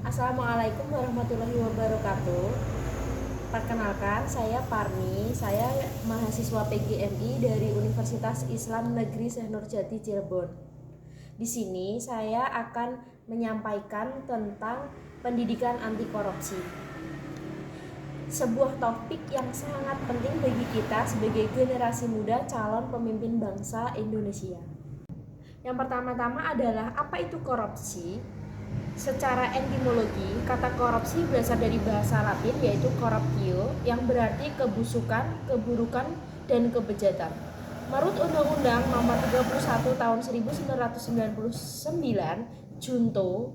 Assalamualaikum warahmatullahi wabarakatuh. Perkenalkan, saya Parmi. Saya mahasiswa PGMI dari Universitas Islam Negeri Syekh Nurjati Cirebon. Di sini saya akan menyampaikan tentang pendidikan anti korupsi. Sebuah topik yang sangat penting bagi kita sebagai generasi muda calon pemimpin bangsa Indonesia. Yang pertama-tama adalah apa itu korupsi? Secara etimologi, kata korupsi berasal dari bahasa Latin yaitu corruptio yang berarti kebusukan, keburukan, dan kebejatan. Menurut Undang-Undang Nomor 31 Tahun 1999, Junto,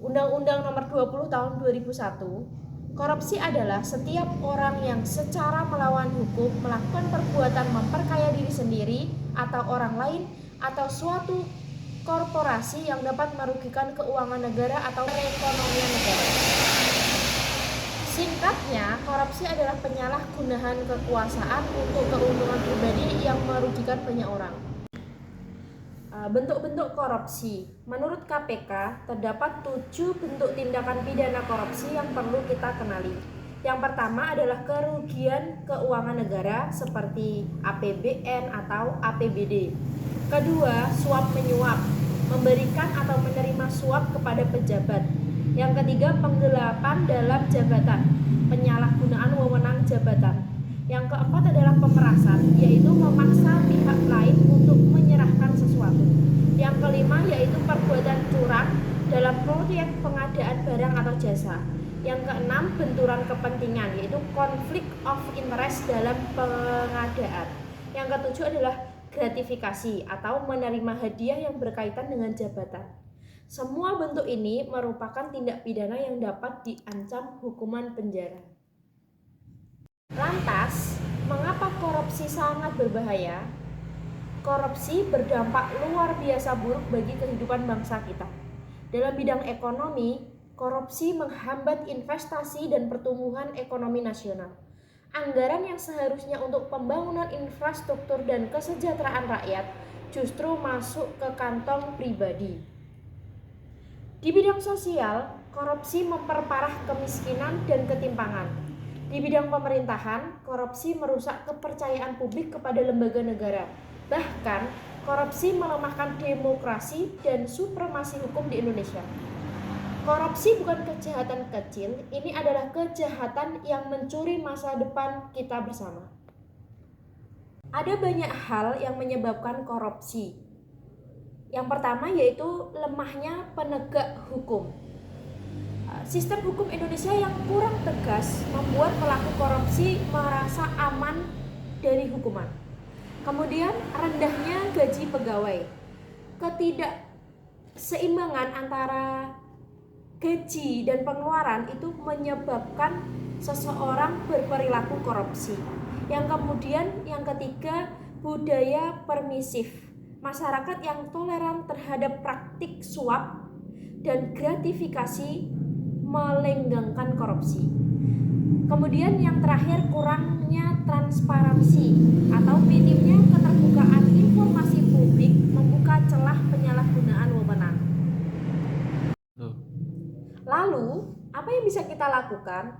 Undang-Undang Nomor 20 Tahun 2001, korupsi adalah setiap orang yang secara melawan hukum melakukan perbuatan memperkaya diri sendiri atau orang lain atau suatu korporasi yang dapat merugikan keuangan negara atau perekonomian negara. Singkatnya, korupsi adalah penyalahgunaan kekuasaan untuk keuntungan pribadi yang merugikan banyak orang. Bentuk-bentuk korupsi. Menurut KPK, terdapat 7 bentuk tindakan pidana korupsi yang perlu kita kenali. Yang pertama adalah kerugian keuangan negara seperti APBN atau APBD. Kedua, suap menyuap, memberikan atau menerima suap kepada pejabat. Yang ketiga, penggelapan dalam jabatan, penyalahgunaan wewenang jabatan. Yang keempat adalah pemerasan, yaitu memaksa pihak lain untuk menyerahkan sesuatu. Yang kelima yaitu perbuatan curang dalam proyek pengadaan barang atau jasa. Yang keenam, benturan kepentingan, yaitu konflik of interest dalam pengadaan. Yang ketujuh adalah gratifikasi atau menerima hadiah yang berkaitan dengan jabatan. Semua bentuk ini merupakan tindak pidana yang dapat diancam hukuman penjara. Lantas, mengapa korupsi sangat berbahaya? Korupsi berdampak luar biasa buruk bagi kehidupan bangsa kita. Dalam bidang ekonomi, korupsi menghambat investasi dan pertumbuhan ekonomi nasional. Anggaran yang seharusnya untuk pembangunan infrastruktur dan kesejahteraan rakyat justru masuk ke kantong pribadi. Di bidang sosial, korupsi memperparah kemiskinan dan ketimpangan. Di bidang pemerintahan, korupsi merusak kepercayaan publik kepada lembaga negara. Bahkan, korupsi melemahkan demokrasi dan supremasi hukum di Indonesia. Korupsi bukan kejahatan kecil, ini adalah kejahatan yang mencuri masa depan kita bersama. Ada banyak hal yang menyebabkan korupsi. Yang pertama yaitu lemahnya penegak hukum. Sistem hukum Indonesia yang kurang tegas membuat pelaku korupsi merasa aman dari hukuman. Kemudian rendahnya gaji pegawai. Ketidakseimbangan antara gaji dan pengeluaran itu menyebabkan seseorang berperilaku korupsi. Yang ketiga, budaya permisif. Masyarakat yang toleran terhadap praktik suap dan gratifikasi melenggangkan korupsi. Kemudian yang terakhir, kurangnya transparansi atau minimnya keterbukaan informasi publik membuka celah penyalahgunaan wewenang. Lalu, apa yang bisa kita lakukan?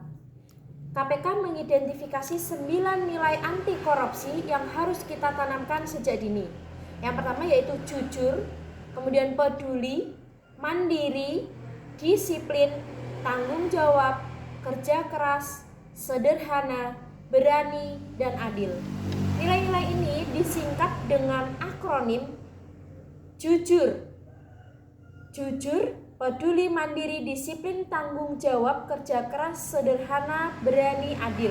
KPK mengidentifikasi 9 nilai anti korupsi yang harus kita tanamkan sejak dini. Yang pertama yaitu jujur, kemudian peduli, mandiri, disiplin, tanggung jawab, kerja keras, sederhana, berani, dan adil. Nilai-nilai ini disingkat dengan akronim jujur. Jujur, peduli, mandiri, disiplin, tanggung jawab, kerja keras, sederhana, berani, adil.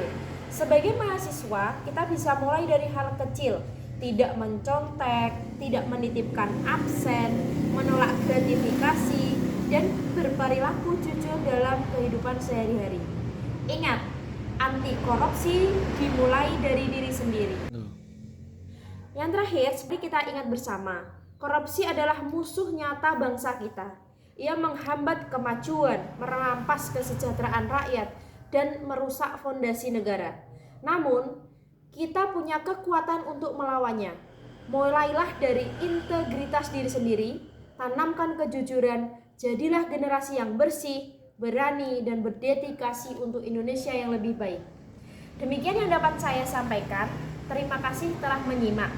Sebagai mahasiswa, kita bisa mulai dari hal kecil, tidak mencontek, tidak menitipkan absen, menolak gratifikasi, dan berperilaku jujur dalam kehidupan sehari-hari. Ingat, anti korupsi dimulai dari diri sendiri. Yang terakhir, seperti kita ingat bersama, korupsi adalah musuh nyata bangsa kita. Ia menghambat kemajuan, merampas kesejahteraan rakyat, dan merusak fondasi negara. Namun, kita punya kekuatan untuk melawannya. Mulailah dari integritas diri sendiri, tanamkan kejujuran, jadilah generasi yang bersih, berani, dan berdedikasi untuk Indonesia yang lebih baik. Demikian yang dapat saya sampaikan. Terima kasih telah menyimak.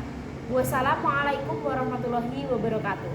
Wassalamualaikum warahmatullahi wabarakatuh.